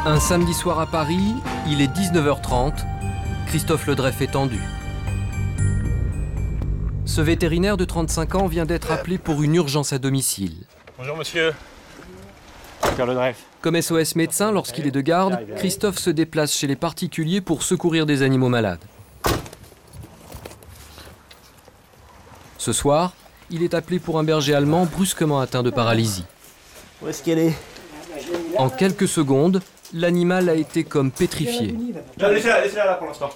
Un samedi soir à Paris, il est 19h30, Christophe Ledreff est tendu. Ce vétérinaire de 35 ans vient d'être appelé pour une urgence à domicile. Bonjour monsieur. Dr Ledreff. Comme SOS médecin, lorsqu'il est de garde, Christophe se déplace chez les particuliers pour secourir des animaux malades. Ce soir, il est appelé pour un berger allemand brusquement atteint de paralysie. Où est-ce qu'elle est? En quelques secondes, l'animal a été comme pétrifié. Laissez-la là pour l'instant.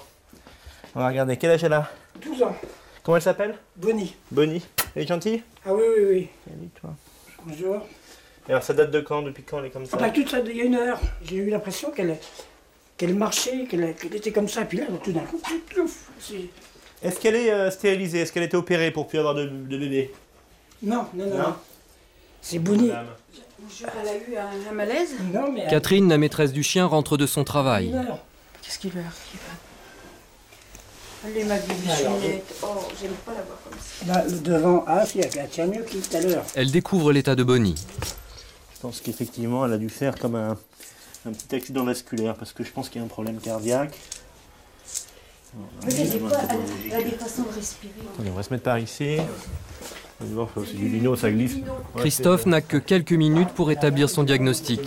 On va regarder, quel âge elle a? 12 ans. Comment elle s'appelle? Bonnie. Bonnie. Elle est gentille? Ah oui, oui, oui. Salut toi. Bonjour. Et alors ça date de quand? Depuis quand elle est comme ça? Ah bah, tout ça, il y a une heure. J'ai eu l'impression qu'elle marchait, qu'elle était comme ça. Puis là, tout d'un coup, plouf. Est-ce qu'elle est stérilisée? Est-ce qu'elle a été opérée pour plus avoir de bébé? Non, non, non, non. C'est Bonnie. Bonjour, elle a eu un malaise? Non, mais... Catherine, la maîtresse du chien, rentre de son travail. Qu'est-ce qui lui arrive? Allez, ma vieille chinette. Oh, j'aime pas la voir comme ça. Là, le devant, elle tient mieux que tout à l'heure. Elle découvre l'état de Bonnie. Je pense qu'effectivement, elle a dû faire comme un petit accident vasculaire, parce que je pense qu'il y a un problème cardiaque. Elle a des façons de respirer. Attendez, on va se mettre par ici. On va voir, c'est du lino, ça glisse. Christophe n'a que quelques minutes pour établir son diagnostic.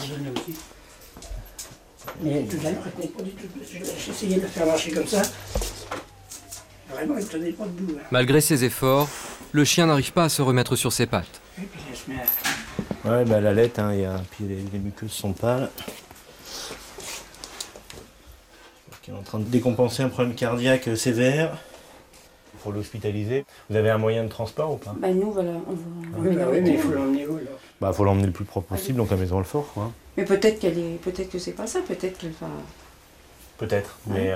Mais tout à l'heure, elle tenait pas du tout. J'essayais de le faire marcher comme ça. Vraiment, elle ne tenait pas debout. Malgré ses efforts, le chien n'arrive pas à se remettre sur ses pattes. Et puis elle se met à... Ouais, bah, elle allait, hein, puis les muqueuses sont pâles. Elle est en train de décompenser un problème cardiaque sévère. Il faut l'hospitaliser. Vous avez un moyen de transport ou pas? Bah nous, voilà, on va... Oui, mais il faut l'emmener où, là? Bah, faut l'emmener le plus propre possible, donc à Maison-Alfort, quoi. Mais peut-être que c'est pas ça, peut-être qu'elle va... Peut-être, mais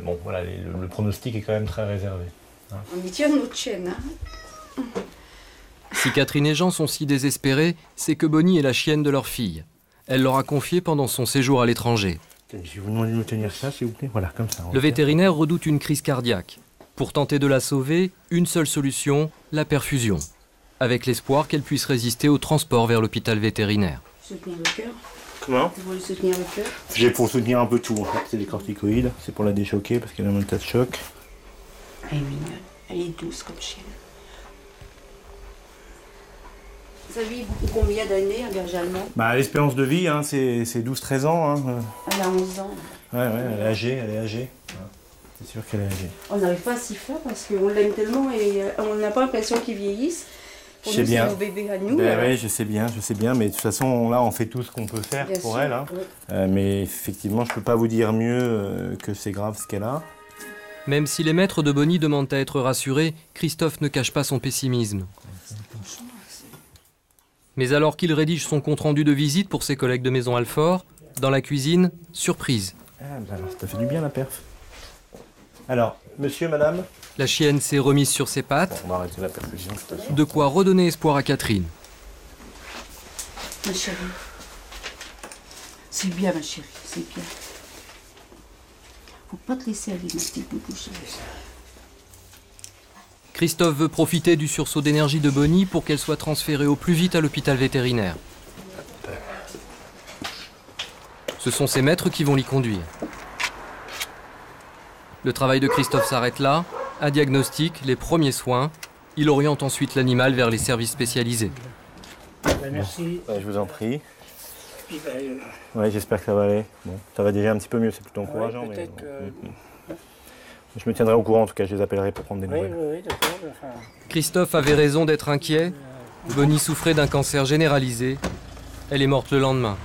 bon, voilà, le pronostic est quand même très réservé. Hein. On y tient notre chaîne, hein. Si Catherine et Jean sont si désespérés, c'est que Bonnie est la chienne de leur fille. Elle leur a confié pendant son séjour à l'étranger. Je vais vous demander de me tenir ça, s'il vous plaît. Voilà, comme ça. Le vétérinaire redoute une crise cardiaque. Pour tenter de la sauver, une seule solution, la perfusion. Avec l'espoir qu'elle puisse résister au transport vers l'hôpital vétérinaire. Soutenir le cœur. Comment? Vous voulez soutenir le cœur? J'ai pour soutenir un peu tout, en fait. C'est des corticoïdes, c'est pour la déchoquer parce qu'elle a un tas de choc. Elle est mignonne, elle est douce comme chienne. Vous savez combien d'années, un berger allemand? Bah, l'espérance de vie, hein, c'est 12-13 ans. Hein. Elle a 11 ans. Ouais, elle est âgée, Ouais. C'est sûr qu'elle est âgée. On n'arrive pas à s'y faire parce qu'on l'aime tellement et on n'a pas l'impression qu'il vieillisse. Pour nous, c'est nos bébés à nous. Oui, je sais bien, mais de toute façon, là, on fait tout ce qu'on peut faire bien pour sûr, elle. Hein. Oui. Mais effectivement, je peux pas vous dire mieux que c'est grave ce qu'elle a. Même si les maîtres de Bonnie demandent à être rassurés, Christophe ne cache pas son pessimisme. Mais alors qu'il rédige son compte-rendu de visite pour ses collègues de Maison-Alfort, dans la cuisine, surprise. Ah, bah alors, ça fait du bien la perf. Alors, monsieur, madame? La chienne s'est remise sur ses pattes, Bon, on va arrêter la perfusion, de toute façon. de quoi redonner espoir à Catherine. Ma chérie. C'est bien, ma chérie, c'est bien. Faut pas te laisser aller, ma petite bouche. Christophe veut profiter du sursaut d'énergie de Bonnie pour qu'elle soit transférée au plus vite à l'hôpital vétérinaire. Ce sont ses maîtres qui vont l'y conduire. Le travail de Christophe s'arrête là. Un diagnostic, les premiers soins. Il oriente ensuite l'animal vers les services spécialisés. Merci. Ouais, je vous en prie. Puis, Ouais, j'espère que ça va aller. Bon, ça va déjà un petit peu mieux, c'est plutôt encourageant. ouais, mais peut-être bon. Je me tiendrai au courant, en tout cas, je les appellerai pour prendre des nouvelles. Oui, d'accord. Enfin... Christophe avait raison d'être inquiet. Bonnie souffrait d'un cancer généralisé. Elle est morte le lendemain.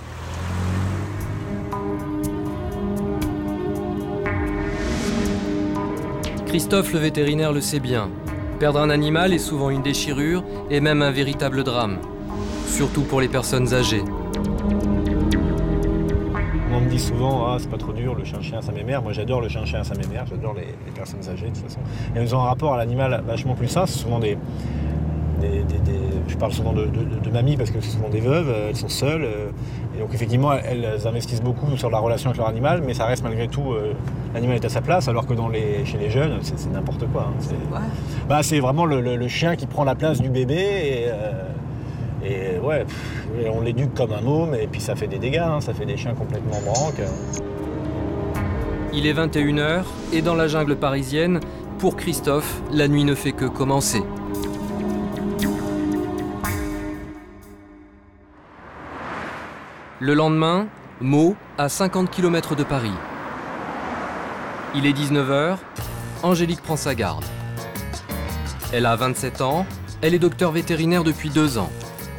Christophe le vétérinaire le sait bien. Perdre un animal est souvent une déchirure et même un véritable drame. Surtout pour les personnes âgées. On me dit souvent, ah, c'est pas trop dur, le chien-chien, ça m'émère. Moi, j'adore le chien-chien, ça m'émère. J'adore les personnes âgées, de toute façon. Et elles ont un rapport à l'animal vachement plus sain. C'est souvent je parle souvent de mamies parce que c'est souvent des veuves, elles sont seules. Et donc, effectivement, elles investissent beaucoup sur la relation avec leur animal, mais ça reste malgré tout, l'animal est à sa place, alors que chez les jeunes, c'est n'importe quoi. Hein. C'est vraiment le chien qui prend la place du bébé. Et ouais, et on l'éduque comme un môme et puis ça fait des dégâts, hein, ça fait des chiens complètement branques. Il est 21h et dans la jungle parisienne, pour Christophe, la nuit ne fait que commencer. Le lendemain, Meaux, à 50 km de Paris. Il est 19h, Angélique prend sa garde. Elle a 27 ans, elle est docteur vétérinaire depuis 2 ans.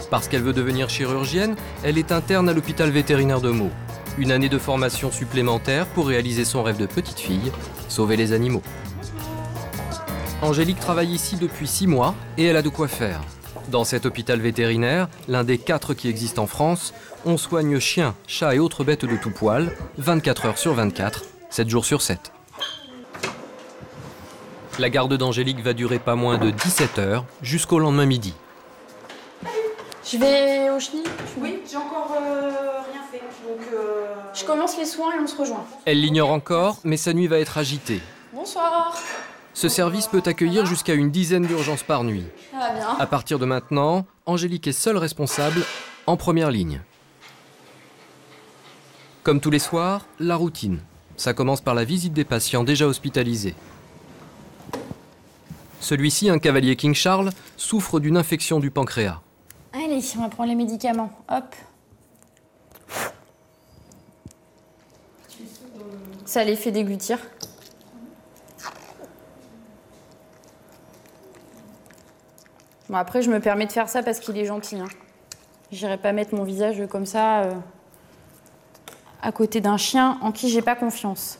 Parce qu'elle veut devenir chirurgienne, elle est interne à l'hôpital vétérinaire de Meaux. Une année de formation supplémentaire pour réaliser son rêve de petite fille, sauver les animaux. Angélique travaille ici depuis 6 mois et elle a de quoi faire. Dans cet hôpital vétérinaire, l'un des 4 qui existent en France, on soigne chiens, chats et autres bêtes de tout poil, 24 heures sur 24, 7 jours sur 7. La garde d'Angélique va durer pas moins de 17 heures jusqu'au lendemain midi. Je vais au chenil. Oui, j'ai encore rien fait. Donc, Je commence les soins et on se rejoint. Elle l'ignore encore, mais sa nuit va être agitée. Bonsoir. Ce service peut accueillir jusqu'à une dizaine d'urgences par nuit. Ça va bien. À partir de maintenant, Angélique est seule responsable, en première ligne. Comme tous les soirs, la routine. Ça commence par la visite des patients déjà hospitalisés. Celui-ci, un cavalier King Charles, souffre d'une infection du pancréas. Allez, on va prendre les médicaments. Hop. Ça les fait déglutir. Bon, après, je me permets de faire ça parce qu'il est gentil. Hein. J'irai pas mettre mon visage comme ça à côté d'un chien en qui j'ai pas confiance.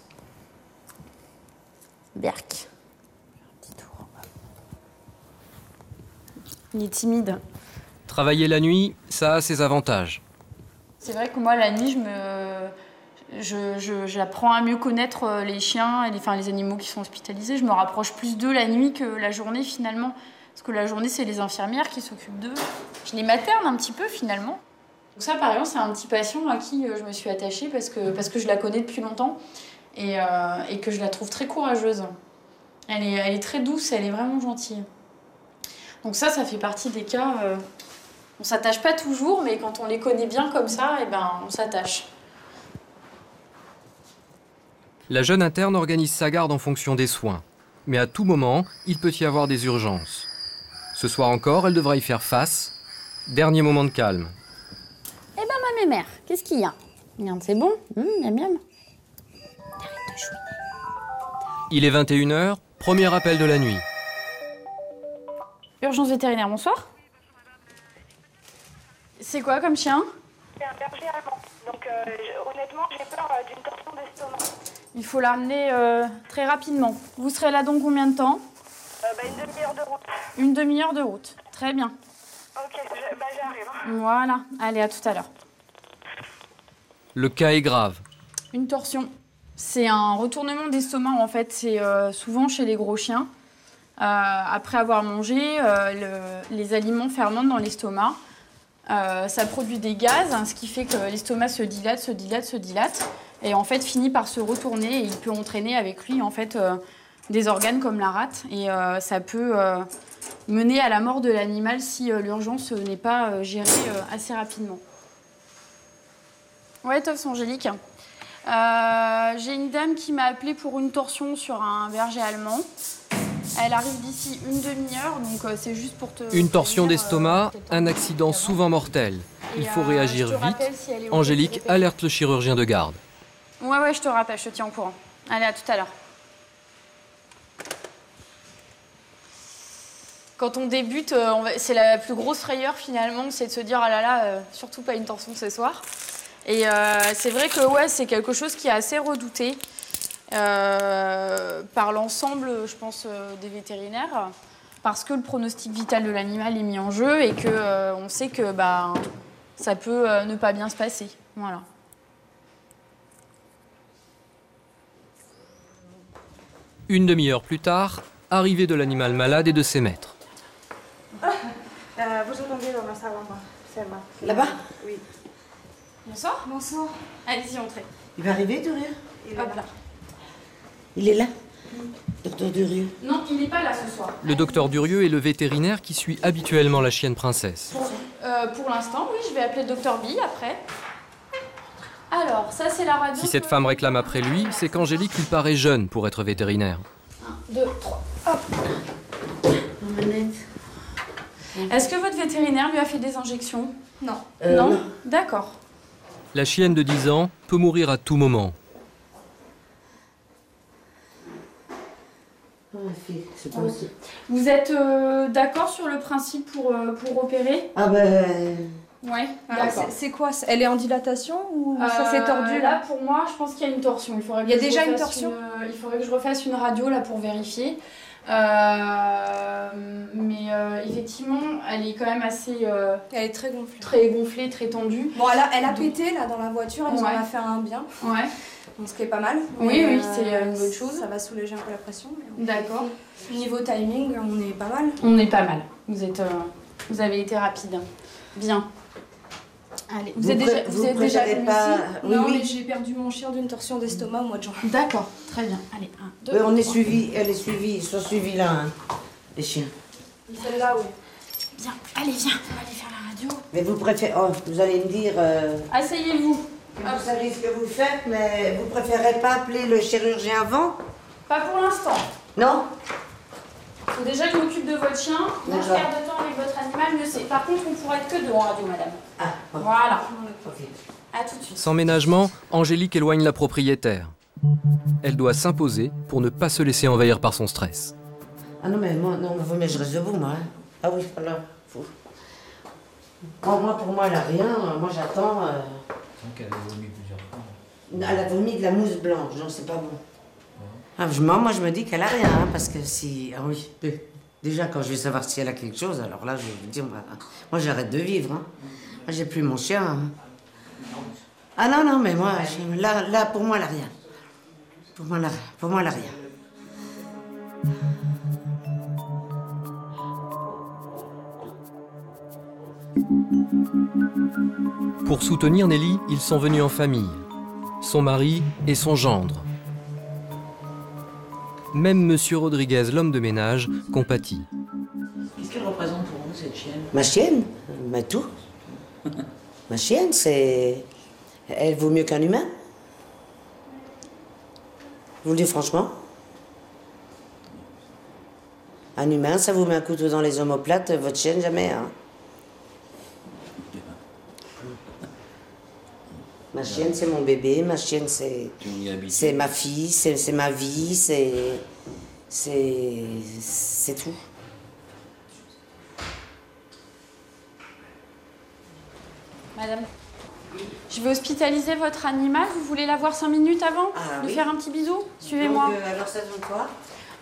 Berk. Un petit tour. Il est timide. Travailler la nuit, ça a ses avantages. C'est vrai que moi, la nuit, j'apprends à mieux connaître les chiens et les animaux qui sont hospitalisés. Je me rapproche plus d'eux la nuit que la journée, finalement. Parce que la journée, c'est les infirmières qui s'occupent d'eux. Je les materne un petit peu, finalement. Donc ça, par exemple, c'est un petit patient à qui je me suis attachée parce que je la connais depuis longtemps et que je la trouve très courageuse. Elle est très douce, elle est vraiment gentille. Donc ça fait partie des cas... on s'attache pas toujours, mais quand on les connaît bien comme ça, on s'attache. La jeune interne organise sa garde en fonction des soins. Mais à tout moment, il peut y avoir des urgences. Ce soir encore, elle devra y faire face. Dernier moment de calme. Eh ben, ma mémère, qu'est-ce qu'il y a? Regarde, c'est bon? Miam miam. Arrête de chouiner. Il est 21h, premier appel de la nuit. Urgence vétérinaire, bonsoir. C'est quoi comme chien? C'est un berger allemand. Donc honnêtement, j'ai peur d'une torsion d'estomac. Il faut l'amener très rapidement. Vous serez là dans combien de temps? Une demi-heure de route. Une demi-heure de route. Très bien. Ok, j'arrive. Voilà. Allez, à tout à l'heure. Le cas est grave. Une torsion. C'est un retournement d'estomac, en fait. C'est souvent chez les gros chiens. Après avoir mangé, les aliments fermentent dans l'estomac. Ça produit des gaz, ce qui fait que l'estomac se dilate, et en fait finit par se retourner et il peut entraîner avec lui en fait des organes comme la rate et ça peut mener à la mort de l'animal si l'urgence n'est pas gérée assez rapidement. Ouais, Toff, Angélique. J'ai une dame qui m'a appelée pour une torsion sur un berger allemand. Elle arrive d'ici une demi-heure, donc c'est juste pour te... Une torsion d'estomac, un accident souvent mortel. Il faut réagir vite. Si Angélique alerte le chirurgien de garde. Ouais, je te rappelle, je te tiens au courant. Allez, à tout à l'heure. Quand on débute, c'est la plus grosse frayeur finalement, c'est de se dire « Ah là là, surtout pas une torsion ce soir ». Et c'est vrai que ouais, c'est quelque chose qui est assez redouté. Par l'ensemble, je pense, des vétérinaires, parce que le pronostic vital de l'animal est mis en jeu et que on sait que ça peut ne pas bien se passer. Voilà. Une demi-heure plus tard, arrivée de l'animal malade et de ses maîtres. Vous attendez dans la salle en bas. C'est là. Là-bas? Oui. Bonsoir. Bonsoir. Allez-y, entrez. Il va arriver, Durieux? Hop là. Il est là? Docteur Durieux? Non, il n'est pas là ce soir. Le docteur Durieux est le vétérinaire qui suit habituellement la chienne princesse. Pour l'instant, oui, je vais appeler le docteur B après. Alors, ça c'est la radio. Si cette femme réclame après lui, c'est qu'Angélique lui paraît jeune pour être vétérinaire. 1, 2, 3, hop. Est-ce que votre vétérinaire lui a fait des injections? Non. Non. D'accord. La chienne de 10 ans peut mourir à tout moment. Vous êtes d'accord sur le principe pour opérer? Ah ben... Ouais, Alors, d'accord. c'est quoi? Elle est en dilatation ou ça s'est tordu Là, pour moi, je pense qu'il y a une torsion. Il faudrait que Il y a je déjà une refasse torsion il faudrait que je refasse une radio là pour vérifier. Mais effectivement, elle est quand même assez Elle est très gonflée. très gonflée, très tendue. Bon, elle a pété là dans la voiture, elle nous en a fait un bien. Ouais. Donc, ce qui est pas mal. Oui, Mais, oui, c'est une bonne chose. Ça va soulager un peu la pression. Mais D'accord. niveau timing, on est pas mal. On est pas mal. Vous avez été rapide. Bien. Allez, vous êtes déjà préférez venu pas... ici? Oui, Non, oui. mais j'ai perdu mon chien d'une torsion d'estomac au mois de juin. D'accord, très bien. Allez, 1, 2, Oui, on est 3. suivi, elle est suivie, ils sont suivis là, hein, les chiens. Celle-là, oui. Bien, allez, viens, on va aller faire la radio. Mais vous préférez... Oh, vous allez me dire... Asseyez-vous. Vous savez ce que vous faites, mais vous préférez pas appeler le chirurgien avant? Pas pour l'instant. Non? Faut déjà que je m'occupe de votre chien. Moins je D'accord. perds de temps avec votre animal, mieux c'est. Par contre, on pourra être que deux en radio, madame. Ah, bon. Voilà. Ok. À tout de suite. Sans ménagement, Angélique éloigne la propriétaire. Elle doit s'imposer pour ne pas se laisser envahir par son stress. Ah non, mais moi, non, mais je reste debout, moi. Hein. Ah oui, voilà. Faut... Moi, pour moi, elle a rien. Moi, j'attends... Elle a vomi plusieurs fois. Elle a vomi de la mousse blanche, non, c'est pas bon. Ah, moi, je me dis qu'elle a rien, hein, parce que si... Ah oui, déjà, quand je vais savoir si elle a quelque chose, alors là, je vais vous dire, moi, j'arrête de vivre. Hein. Moi, j'ai plus mon chien. Hein. Ah non, mais moi, là, pour moi, elle a rien. Pour moi, elle a rien. Pour soutenir Nelly, ils sont venus en famille. Son mari et son gendre. Même Monsieur Rodriguez, l'homme de ménage, compatit. Qu'est-ce qu'elle représente pour vous, cette chienne? Ma chienne, mais tout. Ma chienne, c'est... Elle vaut mieux qu'un humain. Je vous le dis franchement. Un humain, ça vous met un couteau dans les omoplates, votre chienne, jamais, hein. Ma chienne, c'est mon bébé, ma chienne, c'est ma fille, c'est ma vie, c'est tout. Madame, je vais hospitaliser votre animal. Vous voulez la voir 5 minutes avant? Lui faire un petit bisou? Suivez-moi. Alors, ça donne quoi?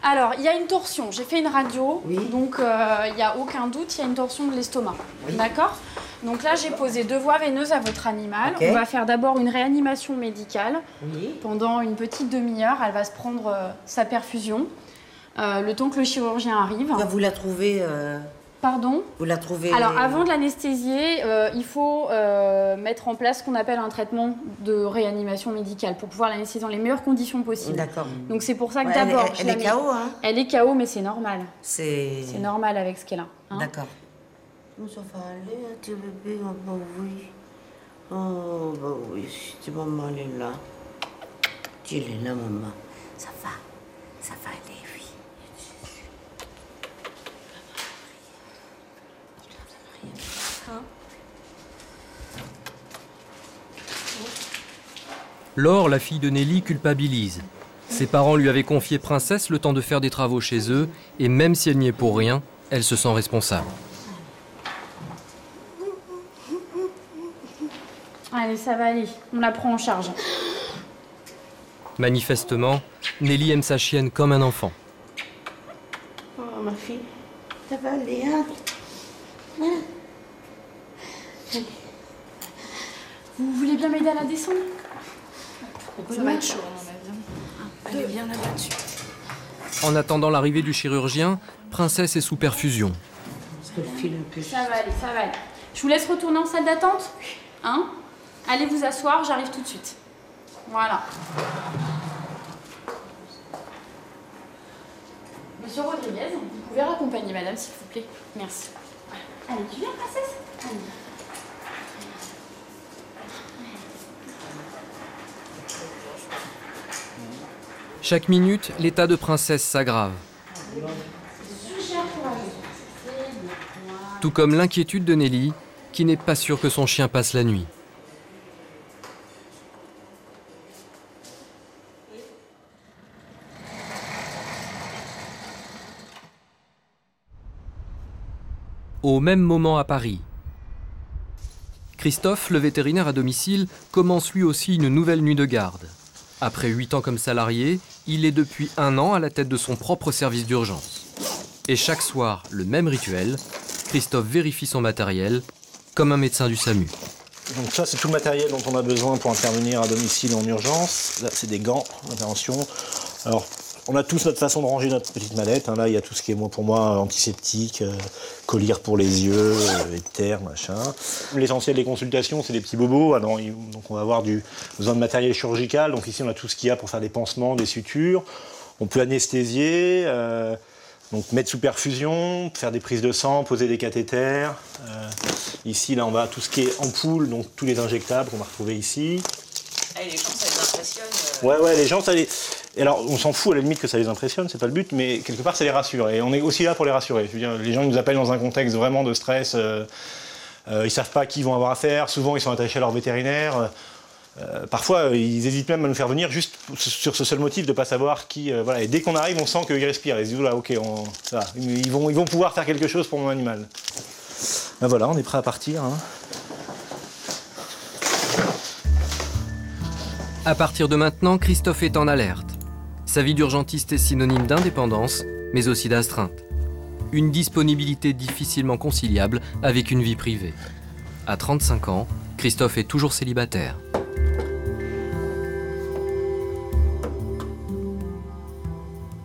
Alors, il y a une torsion. J'ai fait une radio. Oui. Donc, il n'y a aucun doute, il y a une torsion de l'estomac. Oui. D'accord? Donc là, j'ai posé 2 voies veineuses à votre animal. Okay. On va faire d'abord une réanimation médicale. Oui. Pendant une petite demi-heure, elle va se prendre sa perfusion. Le temps que le chirurgien arrive. Vous la trouvez... Pardon? Vous la trouvez... Alors, avant de l'anesthésier, il faut mettre en place ce qu'on appelle un traitement de réanimation médicale pour pouvoir l'anesthésier dans les meilleures conditions possibles. D'accord. Donc, c'est pour ça que Ouais, d'abord... Elle est KO, hein? Elle est KO, mais c'est normal. C'est normal avec ce qu'elle a. Hein. D'accord. Bon, ça va aller, hein, petit bébé? Oh, bah oui. Oh, bah oui. Si maman, elle est là. Tu es là, maman. Ça va aller, oui. Laure, la fille de Nelly, culpabilise. Ses parents lui avaient confié Princesse le temps de faire des travaux chez eux, et même si elle n'y est pour rien, elle se sent responsable. Allez, ça va aller. On la prend en charge. Manifestement, Nelly aime sa chienne comme un enfant. Oh, ma fille, ça va aller, hein? Vous voulez bien m'aider à la descendre? Ça va être chaud, à mon avis. Elle est bien là-dessus. En attendant l'arrivée du chirurgien, Princesse est sous perfusion. Ça va aller, ça va aller. Je vous laisse retourner en salle d'attente? Hein? Allez vous asseoir, j'arrive tout de suite. Voilà. Monsieur Rodriguez, vous pouvez raccompagner madame, s'il vous plaît. Merci. Allez, tu viens, princesse? Allez. Chaque minute, l'état de princesse s'aggrave. Tout comme l'inquiétude de Nelly, qui n'est pas sûre que son chien passe la nuit. Au même moment à Paris, Christophe, le vétérinaire à domicile, commence lui aussi une nouvelle nuit de garde. Après 8 ans comme salarié, il est depuis 1 an à la tête de son propre service d'urgence. Et chaque soir, le même rituel, Christophe vérifie son matériel, comme un médecin du SAMU. Donc ça, c'est tout le matériel dont on a besoin pour intervenir à domicile en urgence. Là, c'est des gants d'intervention. Alors, on a tous notre façon de ranger notre petite mallette. Là, il y a tout ce qui est, pour moi, antiseptique, collier pour les yeux, éther, machin. L'essentiel des consultations, c'est des petits bobos. Alors, donc on va avoir besoin de matériel chirurgical. Donc ici, on a tout ce qu'il y a pour faire des pansements, des sutures. On peut anesthésier, donc mettre sous perfusion, faire des prises de sang, poser des cathéters. Ici, là, on va tout ce qui est ampoule, donc tous les injectables qu'on va retrouver ici. Et les gens, ça les impressionne. Ouais, les gens, ça les... Et alors, on s'en fout à la limite que ça les impressionne, c'est pas le but, mais quelque part, ça les rassure. Et on est aussi là pour les rassurer. Je veux dire, les gens, ils nous appellent dans un contexte vraiment de stress. Ils savent pas à qui ils vont avoir affaire. Souvent, ils sont attachés à leur vétérinaire. Parfois, ils hésitent même à nous faire venir juste sur ce seul motif de ne pas savoir qui... voilà. Et dès qu'on arrive, on sent qu'ils respirent. Ils se disent, là, ok, ça va. Ils vont pouvoir faire quelque chose pour mon animal. Ben voilà, on est prêt à partir. Hein. À partir de maintenant, Christophe est en alerte. Sa vie d'urgentiste est synonyme d'indépendance, mais aussi d'astreinte. Une disponibilité difficilement conciliable avec une vie privée. À 35 ans, Christophe est toujours célibataire.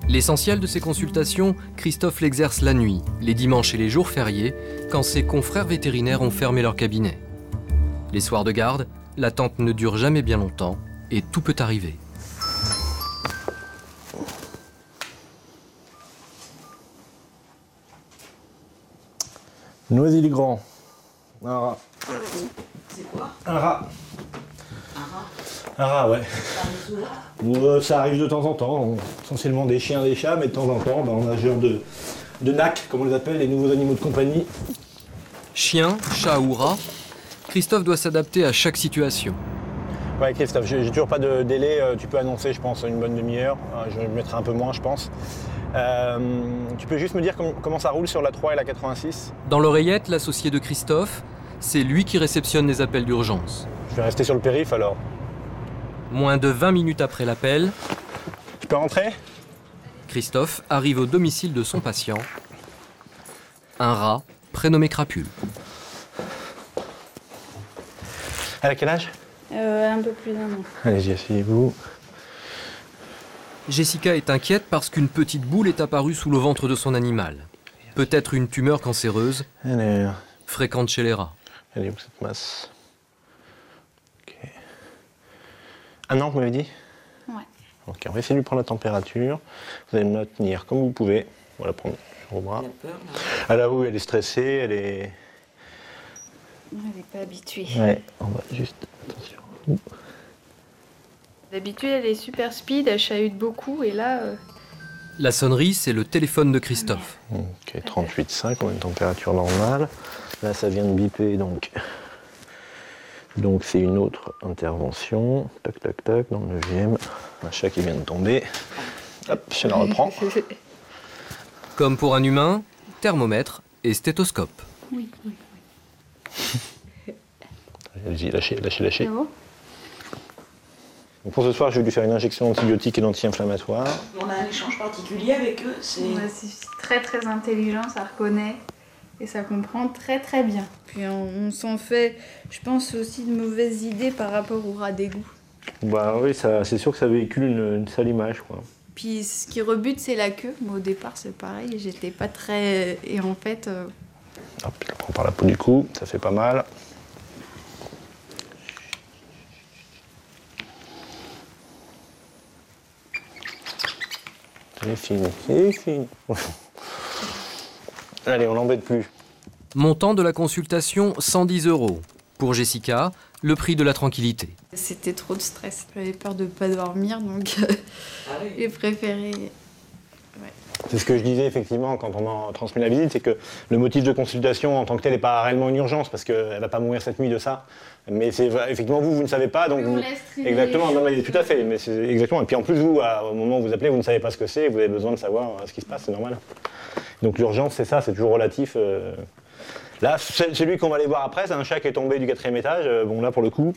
L'essentiel de ses consultations, Christophe l'exerce la nuit, les dimanches et les jours fériés, quand ses confrères vétérinaires ont fermé leur cabinet. Les soirs de garde, l'attente ne dure jamais bien longtemps et tout peut arriver. Noisy-le-Grand. Un rat. C'est quoi? Un rat. Un rat? Un rat, ouais. Ça arrive souvent? Ça arrive de temps en temps, essentiellement des chiens, des chats, mais de temps en temps, on a ce genre de NAC, comme on les appelle, les nouveaux animaux de compagnie. Chien, chat ou rat, Christophe doit s'adapter à chaque situation. Ouais, Christophe, j'ai toujours pas de délai. Tu peux annoncer, je pense, une bonne demi-heure. Je mettrai un peu moins, je pense. Tu peux juste me dire comment ça roule sur la 3 et la 86? Dans l'oreillette, l'associé de Christophe, c'est lui qui réceptionne les appels d'urgence. Je vais rester sur le périph' alors. Moins de 20 minutes après l'appel, Tu peux rentrer? Christophe arrive au domicile de son patient, un rat prénommé Crapule. Elle a quel âge? Un peu plus d'un an. Allez-y, asseyez-vous. Jessica est inquiète parce qu'une petite boule est apparue sous le ventre de son animal. Peut-être une tumeur cancéreuse, fréquente chez les rats. Elle est où cette masse? Ok. 1 an, vous m'avez dit? Ouais. Ok, on va essayer de lui prendre la température. Vous allez me la tenir comme vous pouvez. On va la prendre sur vos bras. Elle a peur, là. Ah là, oui, elle est stressée, elle est... Elle n'est pas habituée. Ouais, on va juste... Attention. D'habitude, elle est super speed, elle chahute beaucoup, et là... La sonnerie, c'est le téléphone de Christophe. Ok, 38,5, on a une température normale. Là, ça vient de biper, donc c'est une autre intervention. Tac, tac, tac, dans le 9e. Un chat qui vient de tomber. Hop, je la reprends. Comme pour un humain, thermomètre et stéthoscope. Oui. Allez-y, lâchez. C'est bon? Donc pour ce soir, je vais lui faire une injection d'antibiotiques et d'anti-inflammatoire. On a un échange particulier avec eux, c'est... C'est très très intelligent, ça reconnaît et ça comprend très très bien. Puis on s'en fait, je pense, aussi de mauvaises idées par rapport au rat d'égout. Bah oui, c'est sûr que ça véhicule une sale image, quoi. Puis ce qui rebute, c'est la queue. Moi, au départ, c'est pareil, j'étais pas très... Et en fait... Hop, je la prends par la peau du cou, ça fait pas mal. C'est fini. Allez, on l'embête plus. Montant de la consultation, 110 €. Pour Jessica, le prix de la tranquillité. C'était trop de stress. J'avais peur de ne pas dormir, donc j'ai préféré... C'est ce que je disais effectivement quand on m'a transmis la visite, c'est que le motif de consultation en tant que tel n'est pas réellement une urgence parce qu'elle ne va pas mourir cette nuit de ça. Mais c'est effectivement vous ne savez pas, donc vous... Exactement, non, mais tout à fait. Mais c'est exactement. Et puis en plus vous, au moment où vous appelez, vous ne savez pas ce que c'est, vous avez besoin de savoir ce qui se passe, c'est normal. Donc l'urgence, c'est ça, c'est toujours relatif. Là, celui qu'on va aller voir après, c'est un chat qui est tombé du 4e étage. Bon là pour le coup,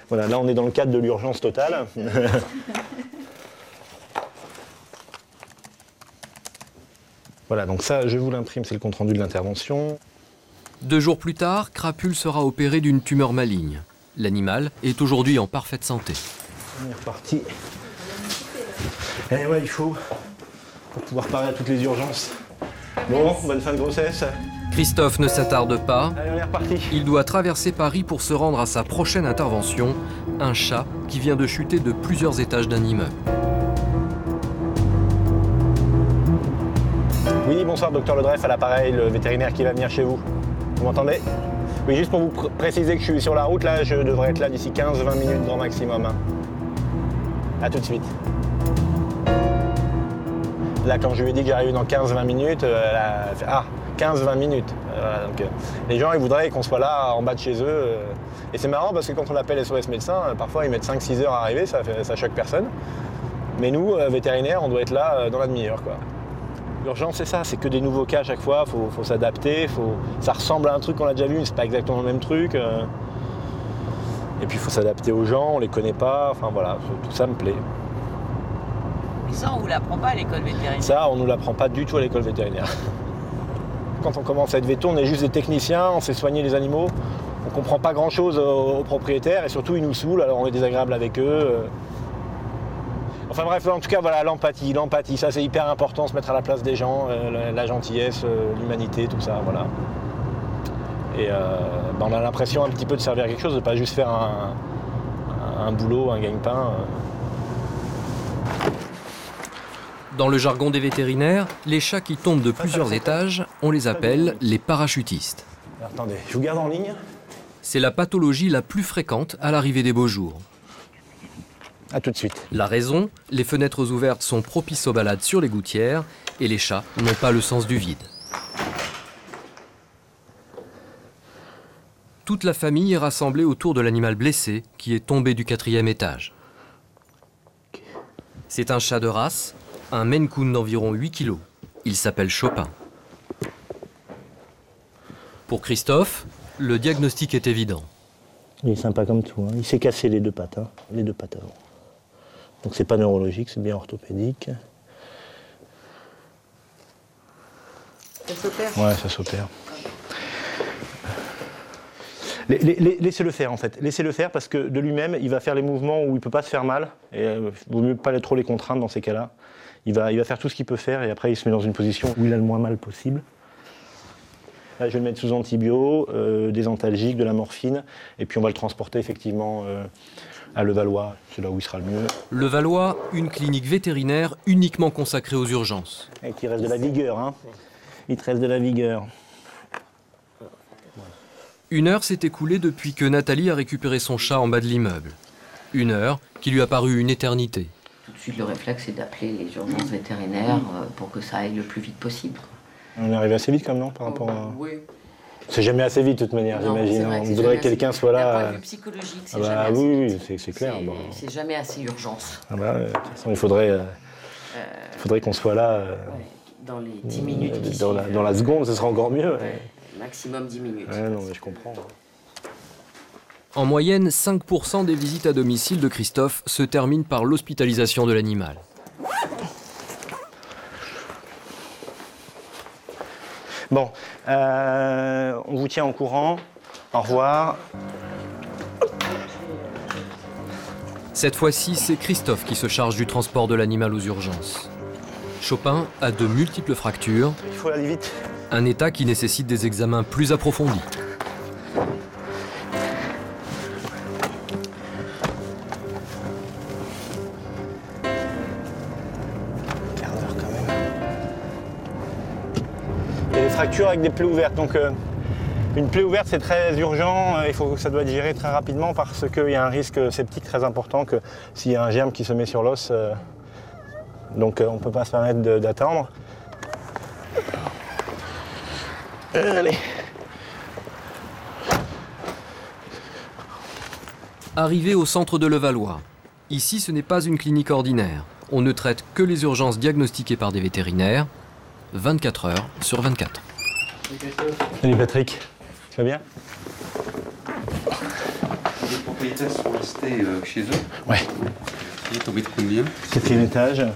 voilà, là on est dans le cadre de l'urgence totale. Voilà, donc ça, je vous l'imprime, c'est le compte-rendu de l'intervention. 2 jours plus tard, Crapule sera opéré d'une tumeur maligne. L'animal est aujourd'hui en parfaite santé. On est reparti. Eh ouais, il faut, pour pouvoir parler à toutes les urgences. Bon, bonne fin de grossesse. Christophe ne s'attarde pas. Allez, on est reparti. Il doit traverser Paris pour se rendre à sa prochaine intervention, un chat qui vient de chuter de plusieurs étages d'un immeuble. Oui, bonsoir, docteur Ledreff, à l'appareil, le vétérinaire qui va venir chez vous. Vous m'entendez? Oui, juste pour vous préciser que je suis sur la route, là, je devrais être là d'ici 15-20 minutes grand maximum. Hein. À tout de suite. Là, quand je lui ai dit que j'arrivais dans 15-20 minutes, elle a fait « Ah, 15-20 minutes ». Voilà, donc, les gens, ils voudraient qu'on soit là, en bas de chez eux. Et c'est marrant parce que quand on appelle SOS médecin, parfois ils mettent 5-6 heures à arriver, ça choque personne. Mais nous, vétérinaires, on doit être là dans la demi-heure, quoi. L'urgence, c'est ça, c'est que des nouveaux cas à chaque fois, faut s'adapter, ça ressemble à un truc qu'on a déjà vu, mais c'est pas exactement le même truc. Et puis il faut s'adapter aux gens, on les connaît pas, enfin voilà, tout ça me plaît. Mais ça, on vous l'apprend pas à l'école vétérinaire. Ça, on nous l'apprend pas du tout à l'école vétérinaire. Quand on commence à être véto, on est juste des techniciens, on sait soigner les animaux, on comprend pas grand chose aux propriétaires et surtout ils nous saoulent, alors on est désagréable avec eux. Enfin bref, en tout cas, voilà, l'empathie, ça c'est hyper important, se mettre à la place des gens, la gentillesse, l'humanité, tout ça, voilà. Et on a l'impression un petit peu de servir à quelque chose, de pas juste faire un boulot, un gagne-pain. Dans le jargon des vétérinaires, les chats qui tombent de plusieurs étages, on les appelle les parachutistes. Alors, attendez, je vous garde en ligne. C'est la pathologie la plus fréquente à l'arrivée des beaux jours. A tout de suite. La raison, les fenêtres ouvertes sont propices aux balades sur les gouttières et les chats n'ont pas le sens du vide. Toute la famille est rassemblée autour de l'animal blessé qui est tombé du 4e étage. C'est un chat de race, un Maine Coon d'environ 8 kg. Il s'appelle Chopin. Pour Christophe, le diagnostic est évident. Il est sympa comme tout, hein. Il s'est cassé les deux pattes avant. Donc c'est pas neurologique, c'est bien orthopédique. Ça s'opère? Ouais, ça s'opère. Laissez-le faire en fait. Laissez-le faire parce que de lui-même, il va faire les mouvements où il ne peut pas se faire mal. Et il vaut mieux pas trop les contraindre dans ces cas-là. Il va faire tout ce qu'il peut faire et après il se met dans une position où il a le moins mal possible. Là, je vais le mettre sous antibio, des antalgiques, de la morphine, et puis on va le transporter effectivement à Levallois, c'est là où il sera le mieux. Levallois, une clinique vétérinaire uniquement consacrée aux urgences. Et qu'il reste de la vigueur, hein. Il te reste de la vigueur. 1 heure s'est écoulée depuis que Nathalie a récupéré son chat en bas de l'immeuble. 1 heure qui lui a paru une éternité. Tout de suite, le réflexe, c'est d'appeler les urgences vétérinaires pour que ça aille le plus vite possible. On est arrivé assez vite comme non par rapport à... Oui. C'est jamais assez vite de toute manière, j'imagine. On voudrait que quelqu'un soit là. D'un point de vue psychologique, c'est jamais assez oui, vite. oui, c'est clair. C'est jamais assez urgence. De toute façon, il faudrait qu'on soit là. Dans les 10 minutes. Dans la seconde, ce sera encore mieux. Maximum 10 minutes. Ouais, non, mais je comprends. En moyenne, 5% des visites à domicile de Christophe se terminent par l'hospitalisation de l'animal. Bon, on vous tient au courant. Au revoir. Cette fois-ci, c'est Christophe qui se charge du transport de l'animal aux urgences. Chopin a de multiples fractures. Il faut aller vite. Un état qui nécessite des examens plus approfondis. Il y a des fractures avec des plaies ouvertes, donc Une plaie ouverte, c'est très urgent, ça doit être géré très rapidement parce qu'il y a un risque septique très important que s'il y a un germe qui se met sur l'os, donc on ne peut pas se permettre d'attendre. Allez. Arrivé au centre de Levallois. Ici, ce n'est pas une clinique ordinaire. On ne traite que les urgences diagnostiquées par des vétérinaires, 24 heures sur 24. Salut Patrick, tu vas bien? Les propriétaires sont restés chez eux. Ouais. Il est tombé de combien? 4e étage. Un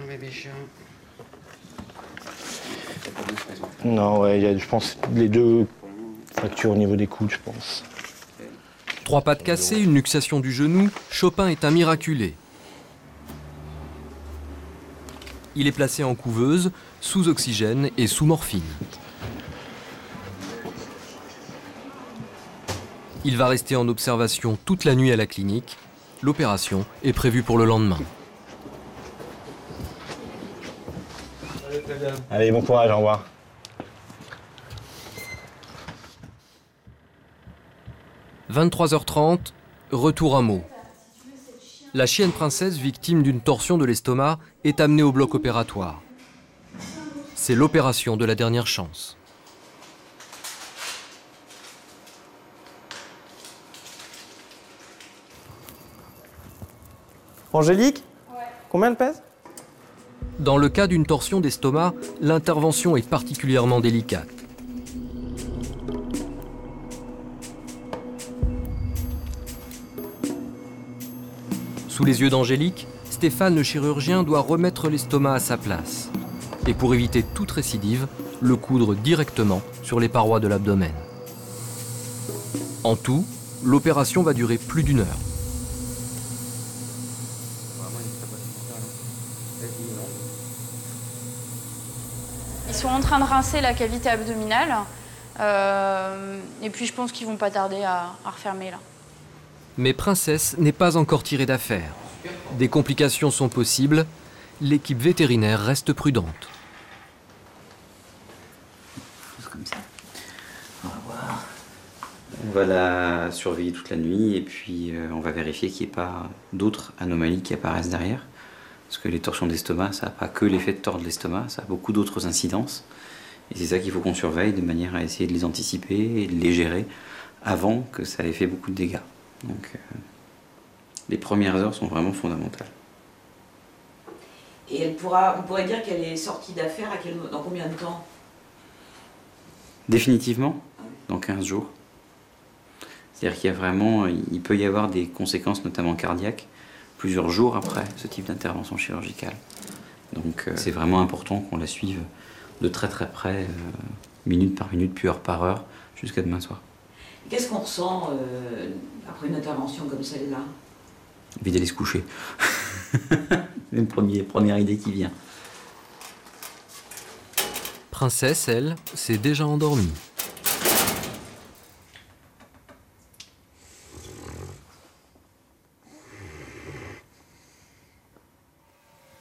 bébé chat. Non, ouais, il y a, je pense, les 2 fractures au niveau des coudes, je pense. 3 pattes cassées, une luxation du genou, Chopin est un miraculé. Il est placé en couveuse, sous oxygène et sous morphine. Il va rester en observation toute la nuit à la clinique. L'opération est prévue pour le lendemain. Allez, bon courage, au revoir. « 23h30, retour à Meaux. La chienne princesse, victime d'une torsion de l'estomac, est amenée au bloc opératoire. C'est l'opération de la dernière chance. Angélique? Ouais. Combien elle pèse? Dans le cas d'une torsion d'estomac, l'intervention est particulièrement délicate. Sous les yeux d'Angélique, Stéphane, le chirurgien, doit remettre l'estomac à sa place. Et pour éviter toute récidive, le coudre directement sur les parois de l'abdomen. En tout, l'opération va durer plus d'1 heure. Ils sont en train de rincer la cavité abdominale. Et puis je pense qu'ils vont pas tarder à refermer là. Mais Princesse n'est pas encore tirée d'affaire. Des complications sont possibles. L'équipe vétérinaire reste prudente. Comme ça. On va voir. On va la surveiller toute la nuit et puis on va vérifier qu'il n'y ait pas d'autres anomalies qui apparaissent derrière. Parce que les torsions d'estomac, ça n'a pas que l'effet de tordre l'estomac, ça a beaucoup d'autres incidences. Et c'est ça qu'il faut qu'on surveille de manière à essayer de les anticiper et de les gérer avant que ça ait fait beaucoup de dégâts. Donc les premières heures sont vraiment fondamentales. Et on pourrait dire qu'elle est sortie d'affaire dans combien de temps? Définitivement, dans 15 jours. C'est-à-dire qu'il y a vraiment, il peut y avoir des conséquences, notamment cardiaques, plusieurs jours après ce type d'intervention chirurgicale. Donc c'est vraiment important qu'on la suive de très très près, minute par minute, puis heure par heure, jusqu'à demain soir. Qu'est-ce qu'on ressent après une intervention comme celle-là? Envie d'aller se coucher. C'est la première idée qui vient. Princesse, elle, s'est déjà endormie.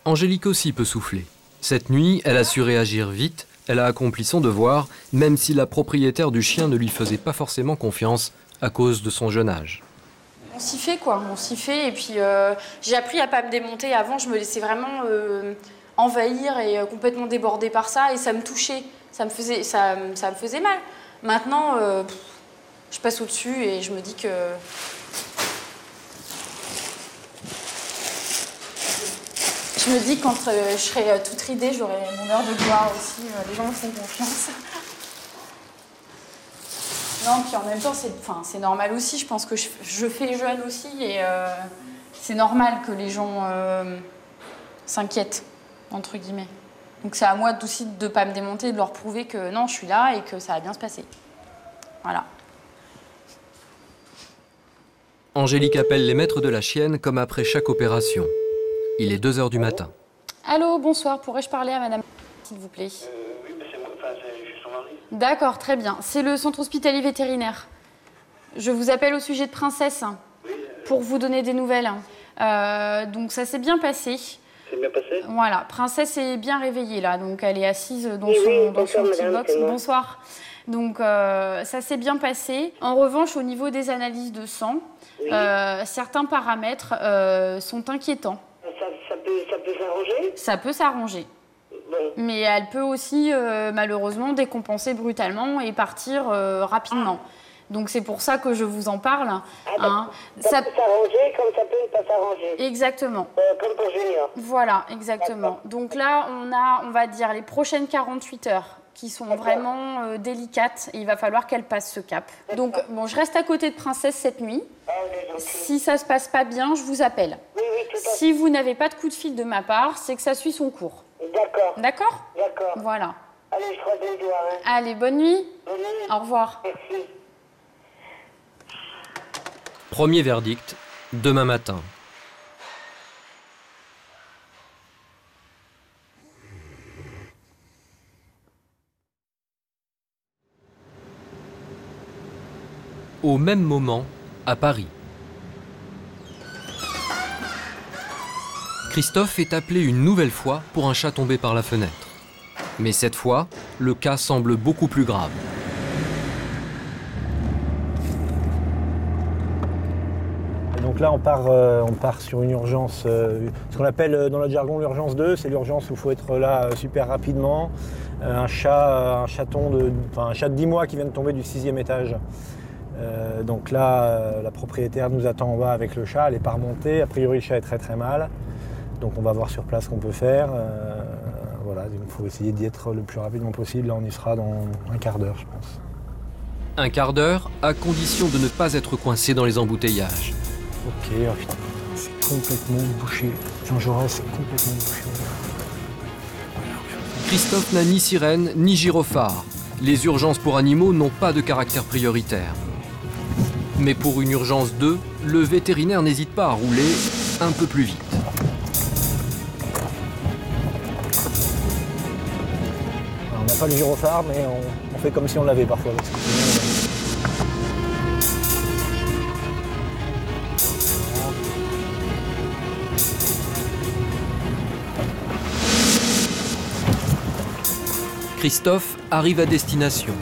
Angélique aussi peut souffler. Cette nuit, elle a su réagir vite, elle a accompli son devoir, même si la propriétaire du chien ne lui faisait pas forcément confiance à cause de son jeune âge. On s'y fait quoi, on s'y fait. Et puis j'ai appris à pas me démonter. Avant, je me laissais vraiment envahir et complètement déborder par ça. Et ça me touchait, ça me faisait mal. Maintenant, je passe au-dessus et je me dis que... Je me dis que quand je serai toute ridée, j'aurai mon heure de gloire aussi. Les gens me font confiance. Non, puis en même temps, c'est normal aussi. Je pense que je fais jeune aussi et c'est normal que les gens s'inquiètent, entre guillemets. Donc c'est à moi aussi de ne pas me démonter, de leur prouver que non, je suis là et que ça va bien se passer. Voilà. Angélique appelle les maîtres de la chienne comme après chaque opération. Il est 2 h du matin. Allô, bonsoir. Pourrais-je parler à madame, s'il vous plaît? Oui, mais je suis son mari. D'accord, très bien. C'est le centre hospitalier vétérinaire. Je vous appelle au sujet de Princesse, pour vous donner des nouvelles. Donc ça s'est bien passé. C'est bien passé? Voilà, Princesse est bien réveillée là, donc elle est assise dans Oui, son, oui, dans son bonsoir, petit madame, box. c'est moi. Bonsoir. Donc ça s'est bien passé. En revanche, au niveau des analyses de sang, certains paramètres sont inquiétants. Ça peut s'arranger? Ça peut s'arranger. Mais elle peut aussi malheureusement décompenser brutalement et partir rapidement. Donc c'est pour ça que je vous en parle. Ça peut s'arranger comme ça peut ne pas s'arranger. Exactement. Comme pour Junior. Voilà, exactement. Donc là, on va dire, les prochaines 48 heures qui sont vraiment délicates et il va falloir qu'elle passe ce cap. Donc bon, je reste à côté de Princesse cette nuit. Si ça se passe pas bien, je vous appelle. Si vous n'avez pas de coup de fil de ma part, c'est que ça suit son cours. D'accord. D'accord? D'accord. Voilà. Allez, je croise les doigts. Hein. Allez, bonne nuit. Bonne nuit. Au revoir. Merci. Premier verdict, demain matin. Au même moment, à Paris. Christophe est appelé une nouvelle fois pour un chat tombé par la fenêtre. Mais cette fois, le cas semble beaucoup plus grave. Donc là, on part sur une urgence, ce qu'on appelle dans notre jargon l'urgence 2, c'est l'urgence où il faut être là super rapidement. Un chat de 10 mois qui vient de tomber du 6e étage. Donc là, la propriétaire nous attend en bas avec le chat, elle n'est pas remontée. A priori, le chat est très très mal. Donc on va voir sur place ce qu'on peut faire. Voilà, il faut essayer d'y être le plus rapidement possible. Là, on y sera dans un quart d'heure, je pense. Un quart d'heure, à condition de ne pas être coincé dans les embouteillages. Ok, oh putain, c'est complètement bouché. Jean Jaurès, c'est complètement bouché. Christophe n'a ni sirène, ni gyrophare. Les urgences pour animaux n'ont pas de caractère prioritaire. Mais pour une urgence 2, le vétérinaire n'hésite pas à rouler un peu plus vite. Alors, on n'a pas le gyrophare, mais on fait comme si on l'avait parfois. Parce que Christophe arrive à destination.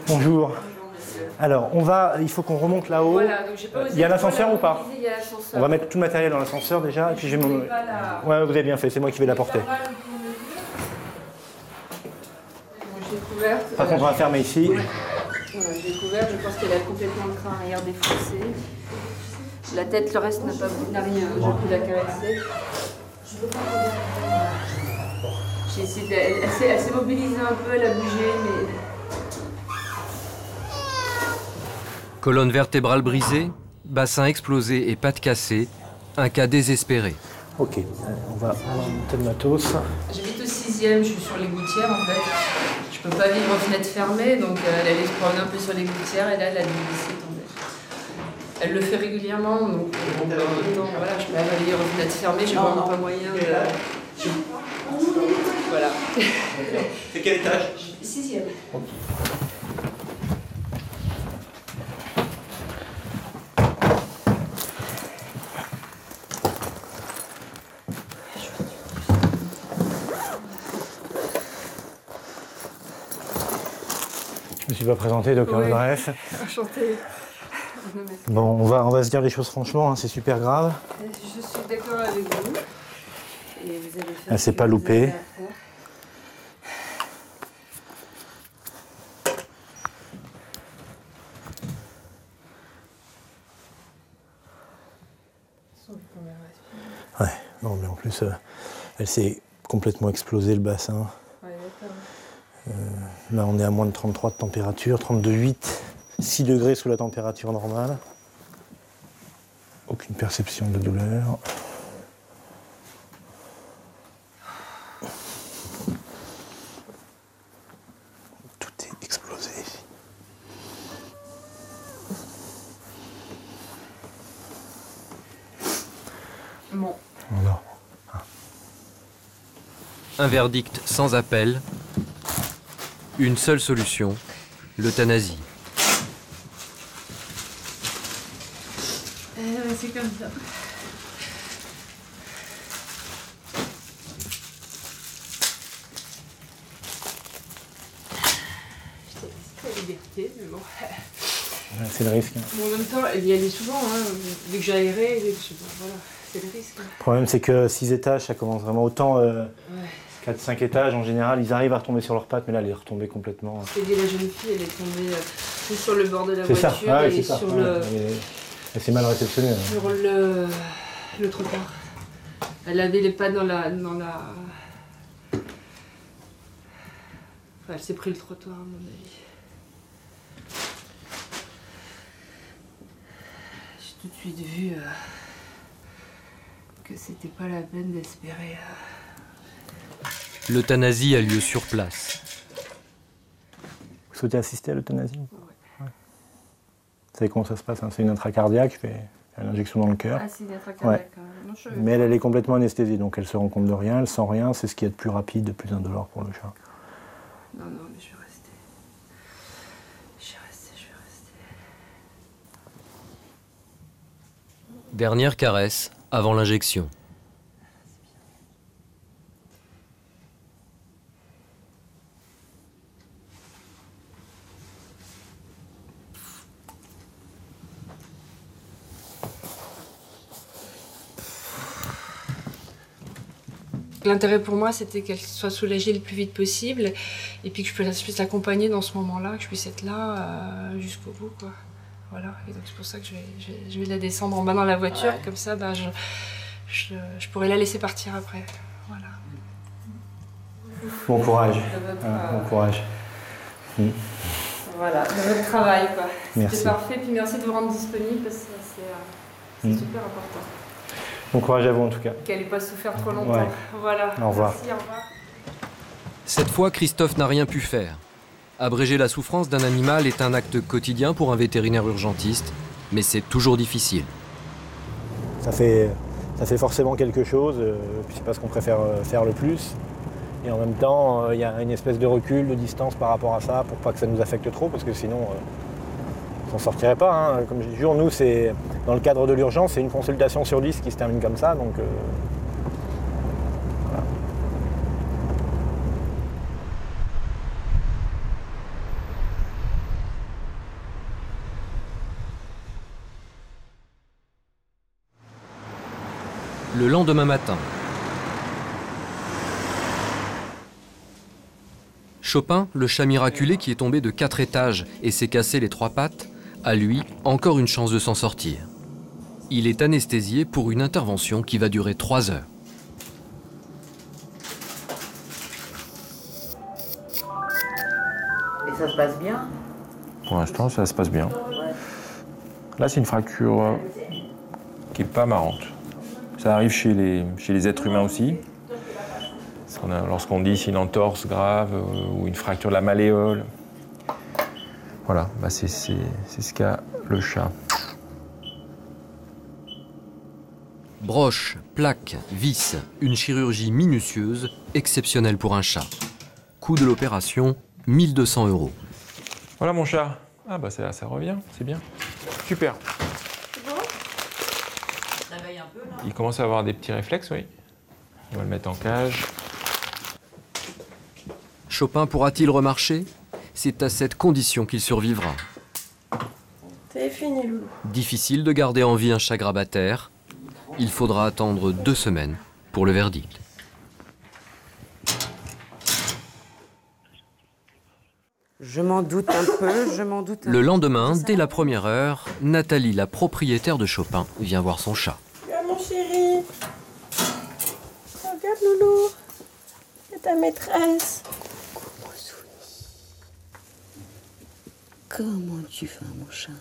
Bonjour. Alors, il faut qu'on remonte là-haut. Voilà, donc j'ai pas osé. Il y a l'ascenseur ou pas? Il y a l'ascenseur. On va mettre tout le matériel dans l'ascenseur déjà, et puis je vais m'en... Ouais, vous avez bien fait, c'est moi qui vais l'apporter. J'ai couvert. Par contre, on va fermer ici. Voilà, j'ai couvert, je pense qu'elle a complètement le crâne arrière défoncé. La tête, le reste n'a rien, j'ai pu la caresser. J'ai essayé elle s'est mobilisée un peu, elle a bougé, mais... Colonne vertébrale brisée, bassin explosé et pattes cassées, un cas désespéré. Ok, on va monter le matos. J'habite au 6e, je suis sur les gouttières en fait. Je peux pas vivre aux fenêtres fermées, donc elle allait se promener un peu sur les gouttières et là elle a dû laisser tomber. Elle le fait régulièrement, donc voilà, je peux pas vivre aux fenêtres fermées, j'ai vraiment pas moyen de... Voilà. C'est quel étage? 6e. Je me suis pas présenté, docteur Bref. Enchantée. Bon, on va se dire les choses franchement, hein, c'est super grave. Je suis d'accord avec vous. Et vous allez faire Elle s'est pas loupée. Ouais, non mais en plus, elle s'est complètement explosé le bassin. Ouais, d'accord. Là, on est à moins de 33 de température, 32,8, 6 degrés sous la température normale. Aucune perception de douleur. Tout est explosé ici. Bon. Voilà. Un verdict sans appel, une seule solution, l'euthanasie. C'est comme ça. La liberté, mais bon. C'est le risque. Bon, en même temps, elle y allait souvent, hein, vu que j'ai aéré, voilà, c'est le risque. Le problème, c'est que 6 étages, ça commence vraiment autant. 4-5 étages, en général, ils arrivent à retomber sur leurs pattes, mais là, elle est retombée complètement. Je t'ai dit, la jeune fille, elle est tombée tout sur le bord de la C'est ça. voiture Ah, oui, et c'est ça. sur Elle s'est mal réceptionnée. Hein. Sur le trottoir. Elle avait les pas dans la... Enfin, elle s'est pris le trottoir, à mon avis. J'ai tout de suite vu que c'était pas la peine d'espérer. L'euthanasie a lieu sur place. Vous souhaitez assister à l'euthanasie? Ouais. Vous savez comment ça se passe, hein? C'est une intracardiaque, fait une injection dans le cœur. Ah, c'est une intracardiaque. Ouais. Non, mais elle est complètement anesthésiée, donc elle se rend compte de rien, elle sent rien, c'est ce qui est de plus rapide, de plus indolore pour le chat. Non, mais je vais rester. Je vais rester. Dernière caresse avant l'injection. L'intérêt pour moi, c'était qu'elle soit soulagée le plus vite possible et puis que je puisse l'accompagner dans ce moment-là, que je puisse être là jusqu'au bout, quoi. Voilà, et donc c'est pour ça que je vais la descendre en bas dans la voiture, ouais. Comme ça, je pourrais la laisser partir après. Voilà. Bon courage. Bon courage. Voilà, de votre travail, quoi. Merci. C'était parfait, puis merci de vous rendre disponible parce que c'est super important. Bon courage à vous en tout cas. Qu'elle n'ait pas souffert trop longtemps. Ouais. Voilà. Au revoir. Merci, au revoir. Cette fois, Christophe n'a rien pu faire. Abréger la souffrance d'un animal est un acte quotidien pour un vétérinaire urgentiste, mais c'est toujours difficile. Ça fait forcément quelque chose, puis c'est pas ce qu'on préfère faire le plus. Et en même temps, il y a une espèce de recul, de distance par rapport à ça, pour pas que ça nous affecte trop, parce que sinon, on s'en sortirait pas. Hein. Comme je dis toujours, nous, c'est dans le cadre de l'urgence, c'est une consultation sur 10 qui se termine comme ça, donc... Voilà. Le lendemain matin, Chopin, le chat miraculé qui est tombé de 4 étages et s'est cassé les 3 pattes, a lui encore une chance de s'en sortir. Il est anesthésié pour une intervention qui va durer 3 heures. Et ça se passe bien? Pour l'instant, ça se passe bien. Là, c'est une fracture qui n'est pas marrante. Ça arrive chez les êtres humains aussi. Lorsqu'on dit c'est une entorse grave ou une fracture de la malléole. Voilà, bah c'est ce qu'a le chat. Broche, plaques, vis, une chirurgie minutieuse, exceptionnelle pour un chat. Coût de l'opération, 1 200 €. Voilà mon chat. Ah bah ça revient, c'est bien. Super. C'est bon? Réveille un peu là. Il commence à avoir des petits réflexes, oui. On va le mettre en cage. Chopin pourra-t-il remarcher? C'est à cette condition qu'il survivra. C'est fini, loulou. Difficile de garder en vie un chat grabataire. Il faudra attendre 2 semaines pour le verdict. Je m'en doute un peu, Le lendemain, dès la première heure, Nathalie, la propriétaire de Chopin, vient voir son chat. Regarde mon chéri. Regarde, loulou. C'est ta maîtresse. Comment tu vas, mon chat?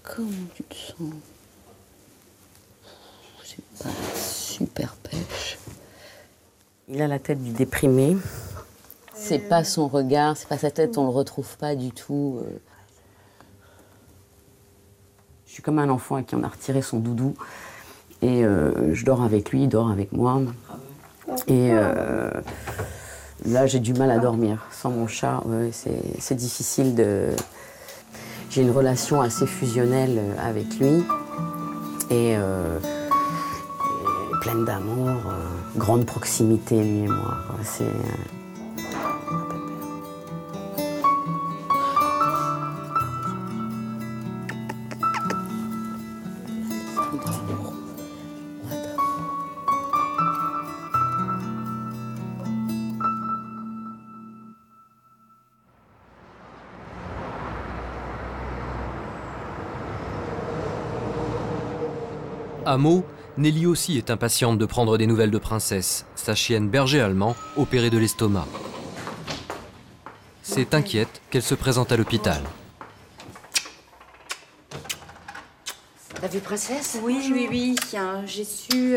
Comment tu te sens? C'est pas super pêche. Il a la tête du déprimé. C'est pas son regard, c'est pas sa tête, on le retrouve pas du tout. Je suis comme un enfant à qui on a retiré son doudou. Et je dors avec lui, il dort avec moi. Et là, j'ai du mal à dormir. Sans mon chat, ouais, c'est difficile de... J'ai une relation assez fusionnelle avec lui et pleine d'amour, grande proximité, lui et moi. C'est... À Meaux, Nelly aussi est impatiente de prendre des nouvelles de Princesse, sa chienne berger allemand, opérée de l'estomac. C'est inquiète qu'elle se présente à l'hôpital. T'as vu Princesse? Oui. J'ai su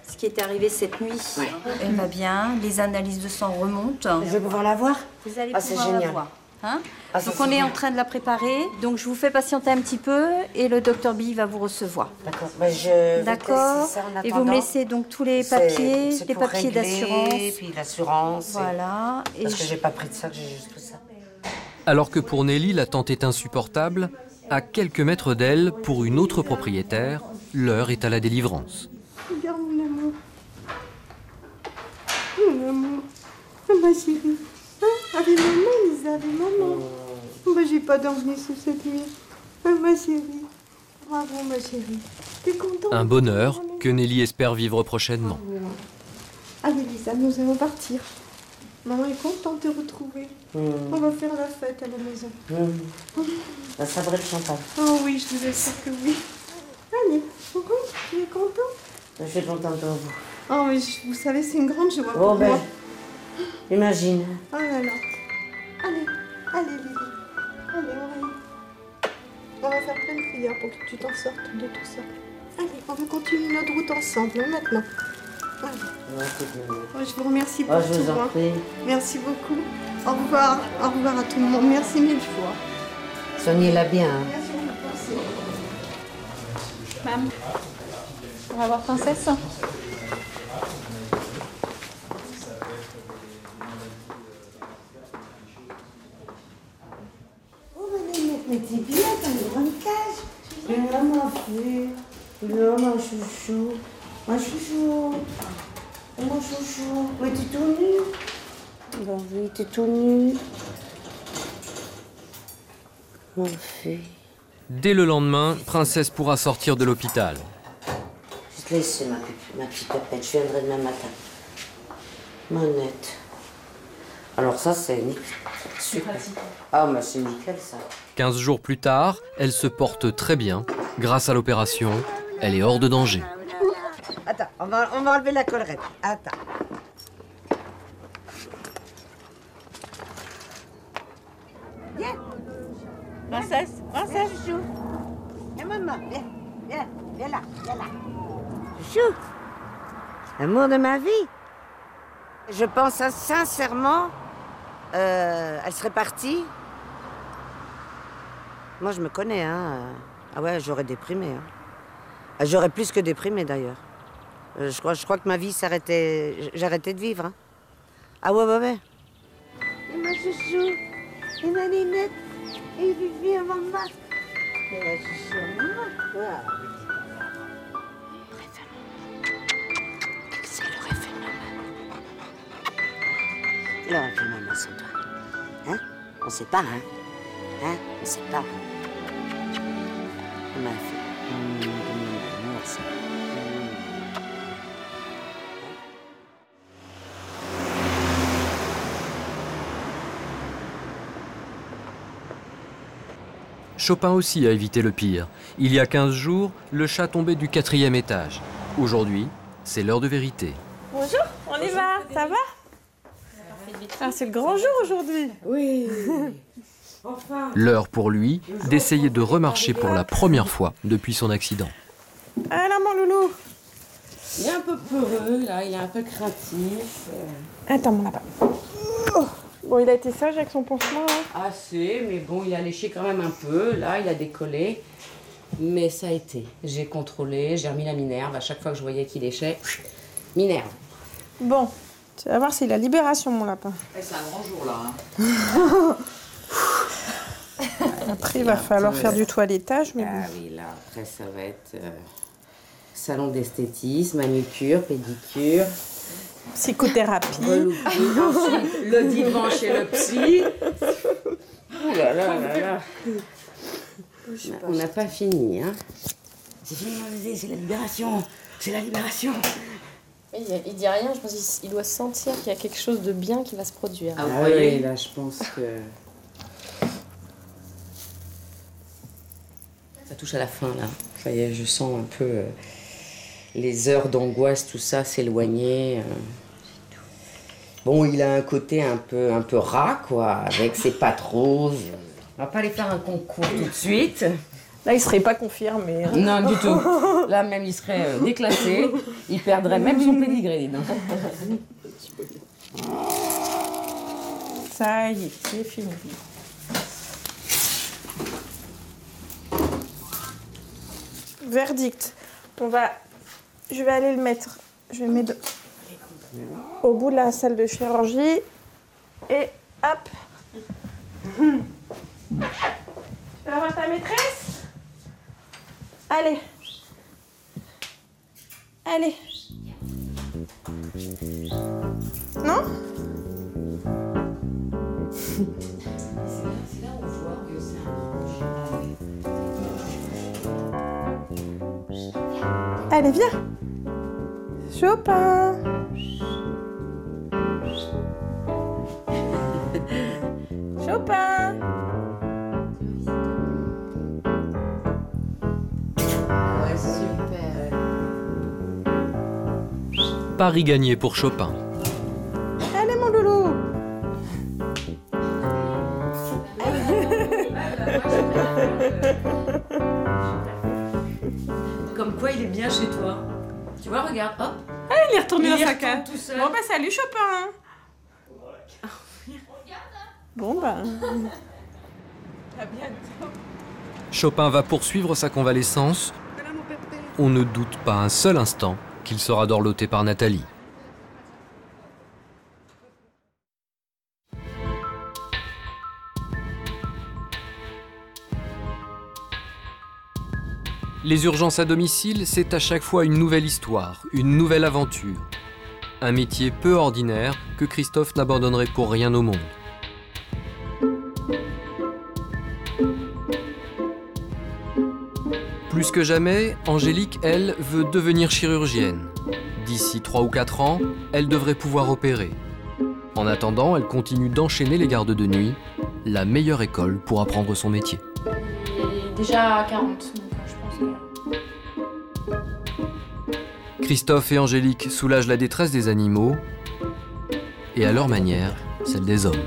ce qui était arrivé cette nuit. Ouais. Elle va bien, les analyses de sang remontent. Je vais pouvoir la voir? Vous allez c'est pouvoir la génial. voir. Hein? Ah, donc ça, on est bien. en train de la préparer. Donc je vous fais patienter un petit peu et le docteur Bill va vous recevoir. D'accord. Je vais D'accord. tester ça en Et vous me attendant. laissez donc tous les papiers, C'est les pour papiers régler, d'assurance. puis l'assurance. Voilà. Parce que j'ai pas pris de ça, que j'ai juste tout ça. Alors que pour Nelly, l'attente est insupportable, à quelques mètres d'elle, pour une autre propriétaire, l'heure est à la délivrance. Regarde mon amour. Mon amour. Ma chérie. Hein? Avec maman, Lisa, avec maman. J'ai pas dormi sous cette nuit. Ma chérie. Bravo, ma chérie. T'es contente? Un bonheur que Nelly espère vivre prochainement. Allez, Lisa, nous allons partir. Maman est contente de te retrouver. On va faire la fête à la maison. La sabrée de champagne. Oh oui, je vous assure que oui. Allez, tu es contente? Je suis contente pour vous. Oh, mais vous savez, c'est une grande joie Oh, pour moi. Imagine. Oh là là. Allez, Lily. Allez, on va faire plein de prières pour que tu t'en sortes de tout ça. Allez, on va continuer notre route ensemble, maintenant. Allez. Je vous remercie pour je vous tout. en prie. Merci beaucoup. Au revoir. Au revoir à tout le monde. Merci mille fois. Soignez-la bien. Hein. Merci beaucoup. Mam, on va voir Princesse. Mais t'es bien dans une grande cage. Mais maman, ma chouchou. Ma chouchou. Mon chouchou. Mais t'es tout nu. Ben oui, t'es tout nu. Mon fils. Dès le lendemain, Princesse pourra sortir de l'hôpital. Je te laisse, ma petite pépette. Je viendrai demain matin. Manette. Alors ça, c'est nickel. Super. Ah, mais c'est nickel, ça. 15 jours plus tard, elle se porte très bien. Grâce à l'opération, elle est hors de danger. Attends, on va enlever la collerette. Attends. Viens. Princesse. Chouchou. Viens, maman. Viens là. Chouchou. L'amour de ma vie. Je pense sincèrement, elle serait partie. Moi, je me connais, hein. Ah ouais, j'aurais déprimé. Hein. J'aurais plus que déprimé, d'ailleurs. Je crois que ma vie s'arrêtait... J'arrêtais de vivre. Hein. Ah ouais. Et ma chouchou, et ma Ninette, et Vivi, et maman. Et la chouchou, maman. C'est le référendum. Le référendum, c'est toi. Hein? On sait pas, hein? Hein? On sait pas. On m'a fait. Merci. Chopin aussi a évité le pire. Il y a 15 jours, le chat tombait du 4e étage. Aujourd'hui, c'est l'heure de vérité. Bonjour, on y va, ça va? Ah, c'est le grand jour aujourd'hui. Oui. Enfin. L'heure pour lui d'essayer de remarcher pour la première fois depuis son accident. Alors, mon loulou. Il est un peu peureux, là, il est un peu craintif. Attends, mon lapin. Oh. Bon, il a été sage avec son pansement, hein? Assez, mais bon, il a léché quand même un peu. Là, il a décollé. Mais ça a été. J'ai contrôlé, j'ai remis la minerve. À chaque fois que je voyais qu'il léchait, minerve. Bon, tu vas voir, c'est la libération, mon lapin. C'est un grand jour, là. Hein. Après, il va falloir faire du toilettage. Mais Ah oui, là, après, ça va être salon d'esthétisme, manucure, pédicure. Psychothérapie. Ensuite, le divan chez le psy. Oh là là là là. On n'a pas fini, hein. C'est fini, mon bébé, c'est la libération. C'est la libération. Il dit rien, je pense qu'il doit sentir qu'il y a quelque chose de bien qui va se produire. Ah oui, là, je pense que... Ça touche à la fin, là. Ça y est, je sens un peu les heures d'angoisse, tout ça, s'éloigner. Bon, il a un côté un peu rat, quoi, avec ses pattes roses. On va pas aller faire un concours tout de suite. Là, il serait pas confirmé. Hein. Non, du tout. Là, même, il serait déclassé. Il perdrait même son pédigré. Ça y est, c'est fini. Verdict. Je vais aller le mettre. Je vais le mettre au bout de la salle de chirurgie. Et hop. Tu vas voir ta maîtresse? Allez. Allez. Non? C'est là où on voit que c'est un... Allez, viens. Chopin. Chopin. Ouais, super. Paris gagné pour Chopin. Allez, mon loulou. Comme quoi, il est bien chez toi. Tu vois, regarde, hop. Ah, il est retourné dans sa cave. cave. Bon, bah, salut, Chopin. Bon, bah. À bientôt. Chopin va poursuivre sa convalescence. On ne doute pas un seul instant qu'il sera dorloté par Nathalie. Les urgences à domicile, c'est à chaque fois une nouvelle histoire, une nouvelle aventure. Un métier peu ordinaire que Christophe n'abandonnerait pour rien au monde. Plus que jamais, Angélique, elle, veut devenir chirurgienne. D'ici 3 ou 4 ans, elle devrait pouvoir opérer. En attendant, elle continue d'enchaîner les gardes de nuit, la meilleure école pour apprendre son métier. Il est déjà à 40, donc je pense que... Christophe et Angélique soulagent la détresse des animaux et à leur manière, celle des hommes.